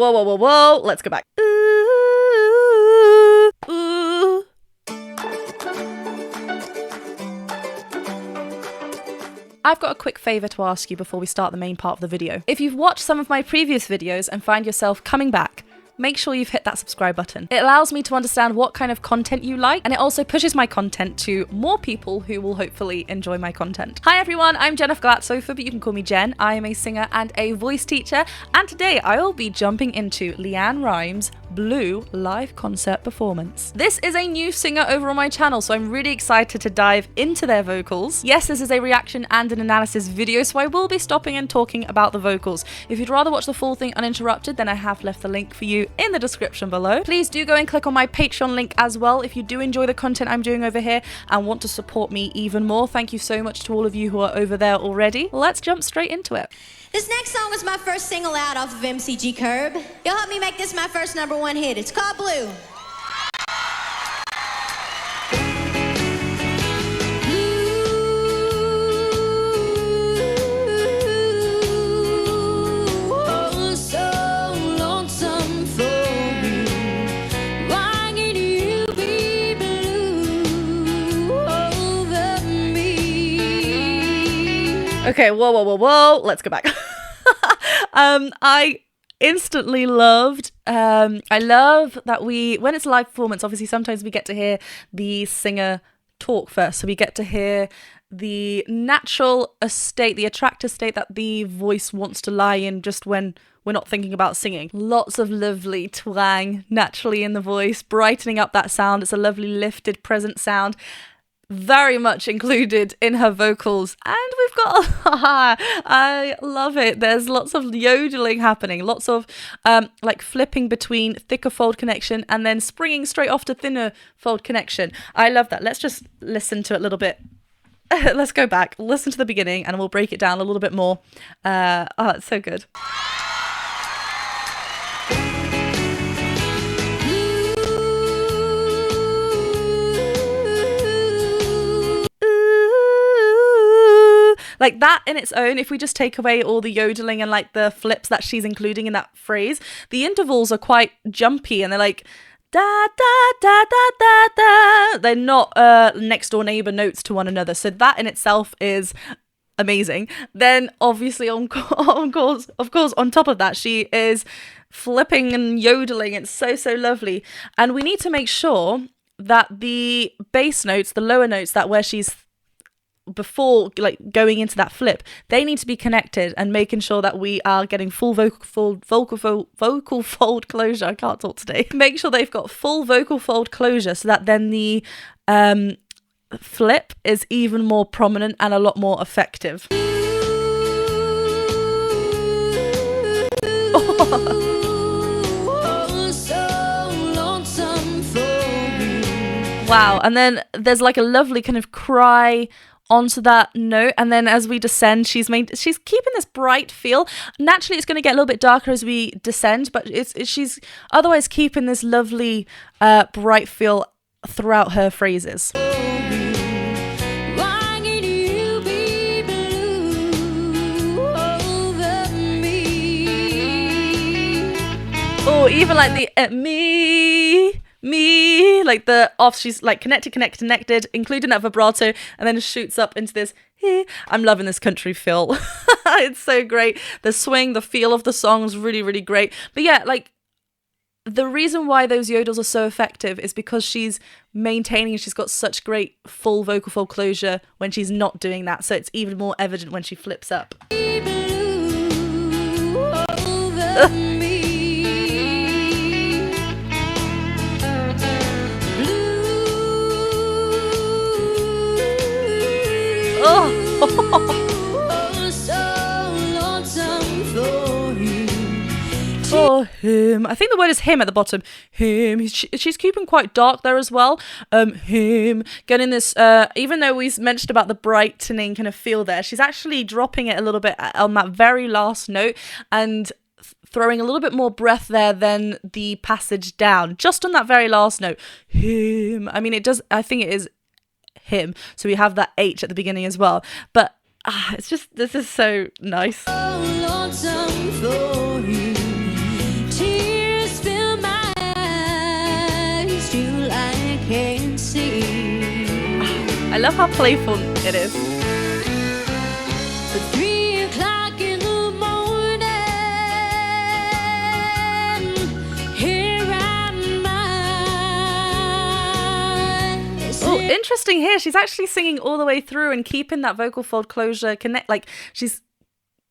Whoa, whoa, whoa, whoa. Let's go back. Ooh, ooh. I've got a quick favour to ask you before we start the main part of the video. If you've watched some of my previous videos and find yourself coming back, make sure you've hit that subscribe button. It allows me to understand what kind of content you like, and it also pushes my content to more people who will hopefully enjoy my content. Hi everyone, I'm Jennifer Glatzhofer, but you can call me Jen. I am a singer and a voice teacher, and today I will be jumping into LeAnn Rimes' Blue live concert performance. This is a new singer over on my channel, so I'm really excited to dive into their vocals. Yes, this is a reaction and an analysis video, so I will be stopping and talking about the vocals. If you'd rather watch the full thing uninterrupted, then I have left the link for you in the description below. Please do go and click on my Patreon link as well if you do enjoy the content I'm doing over here and want to support me even more. Thank you so much to all of you who are over there already. Let's jump straight into it. This next song was my first single out off of MCG Curb. You'll help me make this my first #1 hit. It's called Blue. Okay, whoa, whoa, whoa, whoa. Let's go back. I instantly loved, I love that when it's a live performance, obviously sometimes we get to hear the singer talk first. So we get to hear the natural state, the attractive state that the voice wants to lie in just when we're not thinking about singing. Lots of lovely twang naturally in the voice, brightening up that sound. It's a lovely lifted, present sound. Very much included in her vocals, and we've got I love it. There's lots of yodeling happening, lots of like flipping between thicker fold connection and then springing straight off to thinner fold connection. I love that. Let's just listen to it a little bit. Let's go back, listen to the beginning, and we'll break it down a little bit more. Oh, it's so good. Like that in its own, if we just take away all the yodeling and like the flips that she's including in that phrase, the intervals are quite jumpy and they're like da da da da da da. They're not next door neighbor notes to one another. So that in itself is amazing. Then obviously of course on top of that, she is flipping and yodeling. It's so lovely. And we need to make sure that the bass notes, the lower notes, that where she's before like going into that flip, they need to be connected, and making sure that we are getting full vocal fold closure. I can't talk today. Make sure they've got full vocal fold closure so that then the flip is even more prominent and a lot more effective. Wow. And then there's like a lovely kind of cry onto that note, and then as we descend, she's keeping this bright feel. Naturally it's going to get a little bit darker as we descend, but she's otherwise keeping this lovely bright feel throughout her phrases. Oh, even like the me, like the off, she's like connected, including that vibrato, and then it shoots up into this. I'm loving this country feel. It's so great. The swing, the feel of the song is really great. But yeah, like the reason why those yodels are so effective is because she's maintaining, she's got such great full vocal fold closure when she's not doing that, so it's even more evident when she flips up. For him, I think the word is him at the bottom. Him. She's keeping quite dark there as well. Him getting this. Even though we mentioned about the brightening kind of feel there, she's actually dropping it a little bit on that very last note and throwing a little bit more breath there than the passage down, just on that very last note. Him. I mean, it does. I think it is him. So we have that H at the beginning as well. But it's just, this is so nice. love how playful it is. At 3 o'clock in the morning, here am I. Oh, interesting here. She's actually singing all the way through and keeping that vocal fold closure connect. Like, she's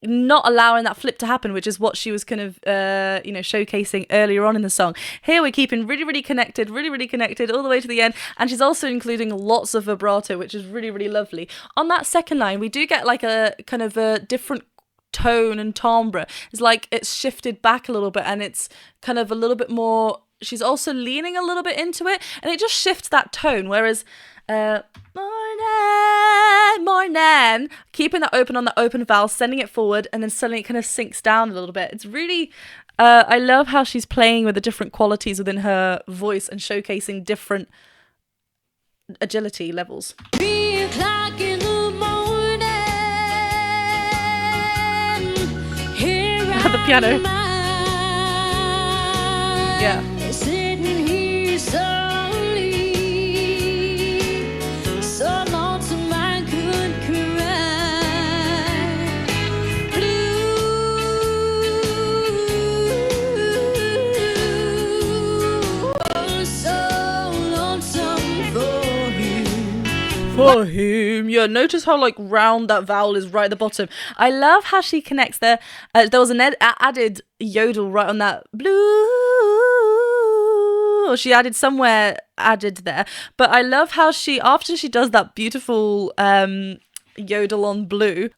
not allowing that flip to happen, which is what she was kind of, showcasing earlier on in the song. Here we're keeping really connected all the way to the end. And she's also including lots of vibrato, which is really lovely. On that second line, we do get like a kind of a different tone and timbre. It's like it's shifted back a little bit and it's kind of a little bit more, she's also leaning a little bit into it and it just shifts that tone. Whereas morning, keeping that open on the open vowel, sending it forward, and then suddenly it kind of sinks down a little bit. It's really, I love how she's playing with the different qualities within her voice and showcasing different agility levels. 3 o'clock in the morning, here The piano. am I, Yeah. sitting here slowly, so lonesome I could cry. Blue, oh, so lonesome for you. For him. Yeah, notice how like round that vowel is right at the bottom. I love how she connects there. There was an added yodel right on that blue. Or she added somewhere added there. But I love how she, after she does that beautiful yodel on blue,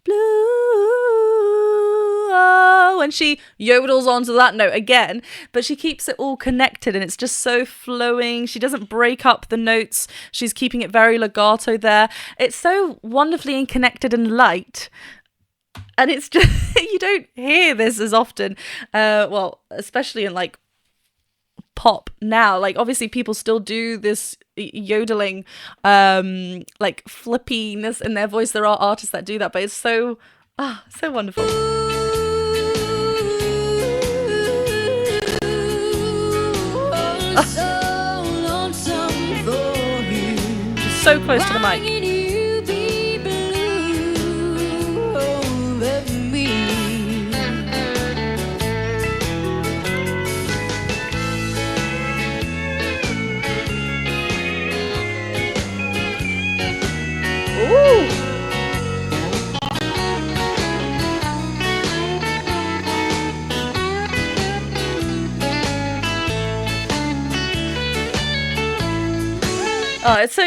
and she yodels onto that note again, but she keeps it all connected and it's just so flowing. She doesn't break up the notes. She's keeping it very legato there. It's so wonderfully connected and light. And it's just, you don't hear this as often. Well, especially in like pop now. Like obviously people still do this yodeling, like flippiness in their voice. There are artists that do that, but it's so wonderful. So lonesome for you. So close to the Why mic. can you be blue over me? Ooh. Oh, it's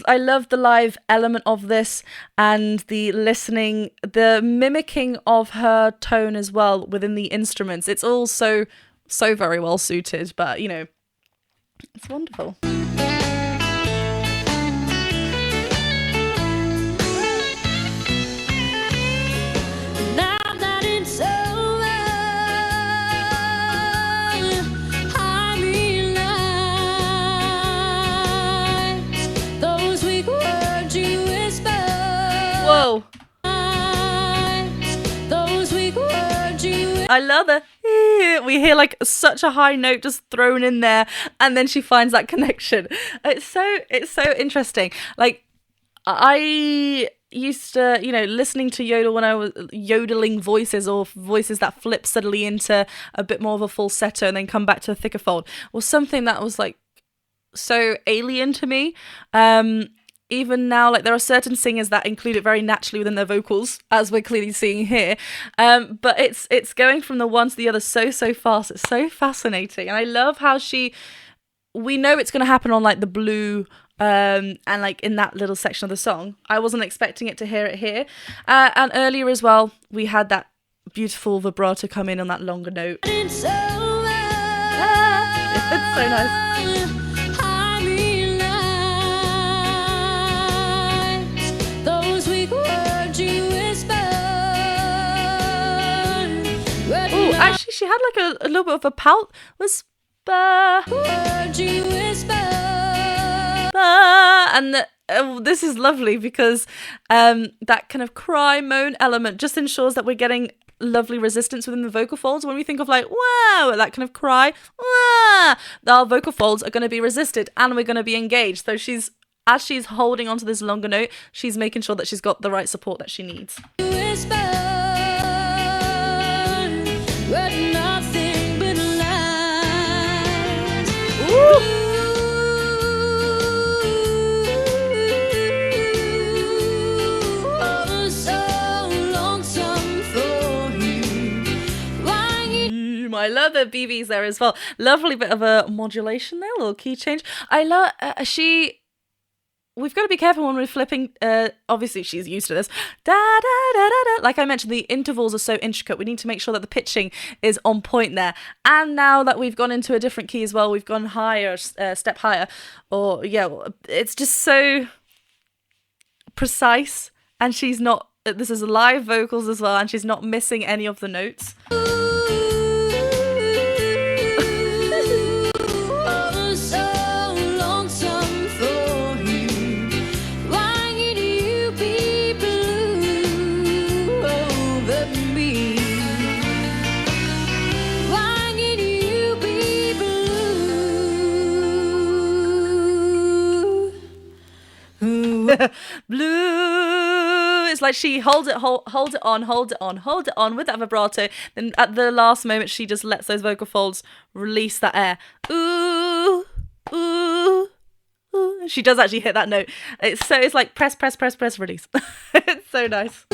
I love the live element of this and the listening, the mimicking of her tone as well within the instruments. It's all so very well suited, but you know, it's wonderful. Now that it's over, I realize those weak words you whispered. Whoa. Those weak words you I love it. We hear like such a high note just thrown in there, and then she finds that connection. It's so interesting. Like I used to, listening to yodel when I was yodeling voices or voices that flip suddenly into a bit more of a falsetto and then come back to a thicker fold was something that was like so alien to me. Even now, like there are certain singers that include it very naturally within their vocals, as we're clearly seeing here. But it's going from the one to the other so fast. It's so fascinating, and I love how we know it's going to happen on like the blue, and like in that little section of the song. I wasn't expecting it to hear it here, and earlier as well, we had that beautiful vibrato come in on that longer note. It's over. It's so nice. I realize those weak words you whispered. Oh, actually, she had like a little bit of a pout whisper. Words you whispered. And this is lovely because that kind of cry moan element just ensures that we're getting lovely resistance within the vocal folds. When we think of like wow, that kind of cry, wow, our vocal folds are going to be resisted and we're going to be engaged. So she's as she's holding onto this longer note, she's making sure that she's got the right support that she needs. Ooh. I love the BBs there as well. Lovely bit of a modulation there, a little key change. I love we've got to be careful when we're flipping. Obviously, she's used to this. Da, da, da, da, da. Like I mentioned, the intervals are so intricate. We need to make sure that the pitching is on point there. And now that we've gone into a different key as well, we've gone higher, step higher. Or yeah, it's just so precise. And she's not. This is live vocals as well, and she's not missing any of the notes. Blue. It's like she holds it on with that vibrato. Then at the last moment, she just lets those vocal folds release that air. Ooh, ooh, ooh. She does actually hit that note. It's like press, release. It's so nice.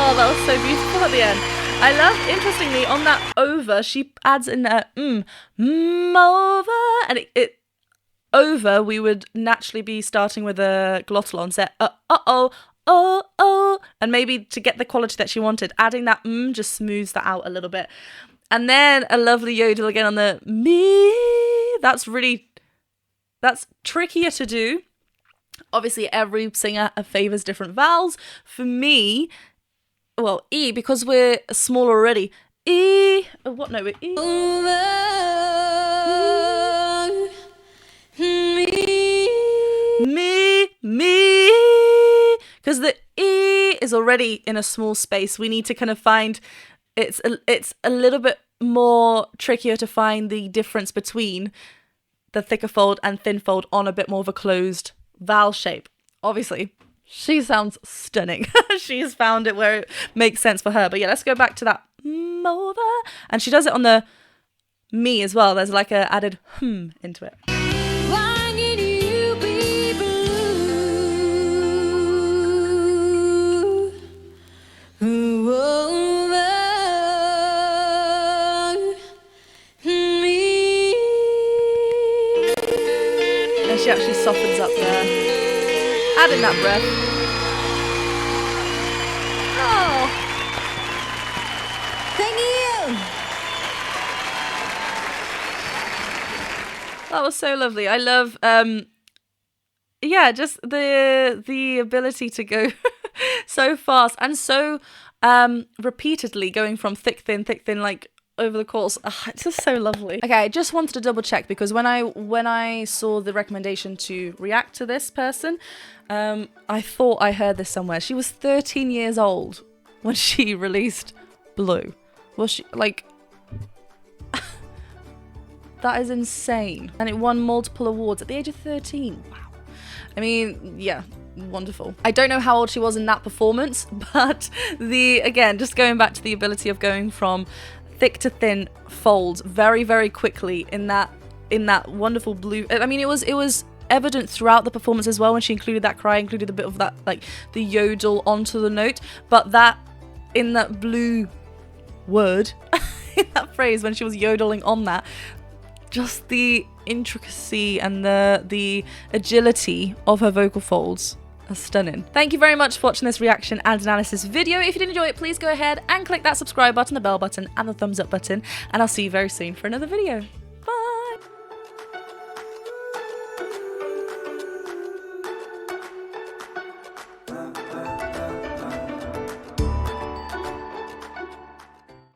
That was so beautiful at the end. I love, interestingly, on that over, she adds in a over, and it over, we would naturally be starting with a glottal onset, oh, and maybe to get the quality that she wanted, adding that just smooths that out a little bit. And then a lovely yodel again on the me. That's trickier to do. Obviously, every singer favours different vowels. For me, well, E, because we're small already. E. Oh, what note? E. Me. Because the E is already in a small space. We need to kind of find. It's a little bit more trickier to find the difference between the thicker fold and thin fold on a bit more of a closed vowel shape. Obviously. She sounds stunning. She's found it where it makes sense for her. But yeah, let's go back to that over. And she does it on the me as well. There's like a added into it. Why need you be blue? Over me. And she actually softens up there. Add in that breath. Oh. Thank you. That was so lovely. I love, just the ability to go so fast and so repeatedly going from thick, thin, like over the course. It's just so lovely. Okay, I just wanted to double check because when I saw the recommendation to react to this person, I thought I heard this somewhere. She was 13 years old when she released Blue. Was she like? That is insane. And it won multiple awards at the age of 13. Wow. I mean, yeah, wonderful. I don't know how old she was in that performance, but again, just going back to the ability of going from thick to thin folds very, very quickly in that wonderful blue. I mean, it was evident throughout the performance as well when she included that cry, included a bit of that, like the yodel onto the note, but that in that blue word, in that phrase when she was yodeling on that, just the intricacy and the agility of her vocal folds are stunning. Thank you very much for watching this reaction and analysis video. If you did enjoy it, please go ahead and click that subscribe button, the bell button, and the thumbs up button, and I'll see you very soon for another video.